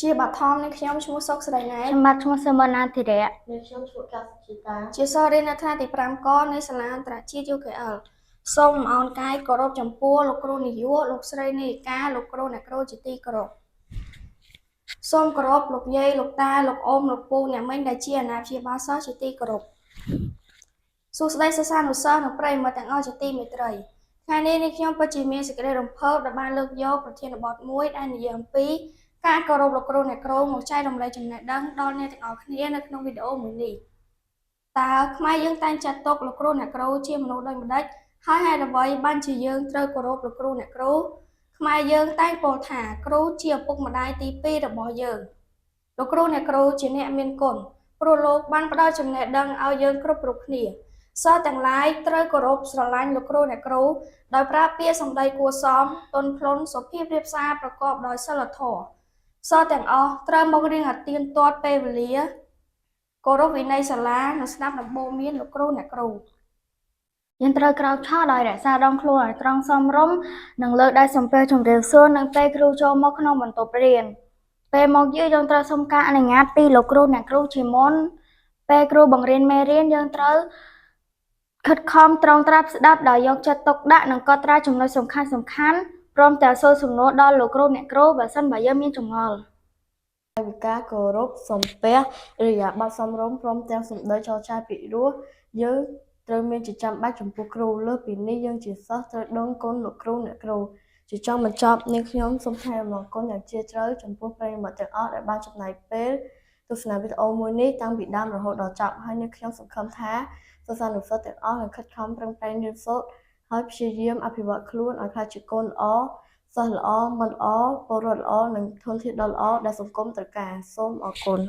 ជាបឋមនៃខ្ញុំឈ្មោះសុកស្រីណែតខ្ញុំបាទឈ្មោះសឺមណាធីរៈនៃខ្ញុំឈ្មោះកសិជីតាជាសិស្សរៀននៅថ្នាក់ទី5កនៃសាលាអន្តរជាតិ UKL សូមអោនកាយគោរពចំពោះលោកគ្រូនាយកលោកស្រីនាយិកាលោកគ្រូអ្នកគ្រូជាទីគោរពសូមគោរពលោកយាយលោកតាលោកអ៊ំលោកពូអ្នកមីងដែលជាអាណាព្យាបាលសិស្សជាទីគោរពសួស្តីសិស្សានុសិស្សនិងប្រិយមិត្តទាំងអស់ជាទីមេត្រីថ្ងៃនេះខ្ញុំពិតជាមានសេចក្តីរំភើបដែលបានលើកយកប្រធានបទមួយដែលនិយាយអំពីការគោរពលោកគ្រូអ្នកគ្រូមកចែករំលែកចំណេះដឹងដល់អ្នកទាំងអស់គ្នានៅក្នុងវីដេអូមួយនេះតើខ្មែរយើងតែងចាត់ទុកលោកគ្រូអ្នកគ្រូជាមនុស្សដូចម្ដេចហើយហេតុអ្វីបានជាយើងត្រូវគោរពលោកគ្រូអ្នកគ្រូខ្មែរយើងតែងពោលថាគ្រូជាឪពុកម្ដាយទី2របស់យើងលោកគ្រូអ្នកគ្រូជាអ្នកមានគុណព្រោះលោកបានផ្ដល់ចំណេះដឹងឲ្យយើងគ្រប់គ្នាសិស្សទាំងឡាយត្រូវគោរពស្រឡាញ់លោកគ្រូអ្នកគ្រូដោយប្រើពាក្យសម្ដីគួរសមទន់ភ្លន់សុភាពរាបសារប្រកបដោយសីលធម៌សិស្សទាំងអស់ត្រូវមករៀនឲ្យទៀងទាត់ពេលវេលាគោរពវិន័យសាលានិងស្ដាប់ដំបូន្មានលោកគ្រូអ្នកគ្រូយើងត្រូវក្រោកឆោដោយរក្សាដងខ្លួនឲ្យត្រង់សមរម្យនិងលើកដៃសំពះជម្រាបសួរនឹងពេលគ្រូចូលមកក្នុងបន្ទប់រៀនពេលមកយើងត្រូវសុំការអនុញ្ញាតពីលោកគ្រូអ្នកគ្រូជាមុនពេលគ្រូបង្រៀនមេរៀនយើងត្រូវខិតខំត្រងត្រាប់ស្ដាប់ដោយយកចិត្តទុកដាក់និងកត់ត្រាចំណុចសំខាន់ព្រមទាំងសួរសំណួរដល់លោកគ្រូអ្នកគ្រូបើសិនបើយើងមានចម្ងល់កាយវិការគោរពសំពះឥរិយាបថសមរម្យព្រមទាំងសម្ដីចរចាពិរោះយើងត្រូវមានជាចាំបាច់ចំពោះគ្រូលើសពីនេះយើងជាសិស្សត្រូវដឹងគុណលោកគ្រូអ្នកគ្រូជាចុងបញ្ចប់នាងខ្ញុំសូមថ្លែងអំណរគុណយ៉ាងជ្រាលជ្រៅចំពោះប្រិយមិត្តទាំងអស់ដែលបានចំណាយពេលទស្សនាវីដេអូមួយនេះតាំងពីដើមរហូតដល់ចប់ហើយនាងខ្ញុំសង្ឃឹមថាសិស្សានុសិស្សទាំងអស់នឹងខិតខំប្រឹងប្រែងរៀនសូត្រហើយព្យាយាមអភិវឌ្ឍខ្លួនឲ្យក្លាយជាកូនល្អសិស្សល្អមិត្តល្អពលរដ្ឋល្អនិងធនធានដ៏ល្អដែលសង្គមត្រូវការសូមអរគុណ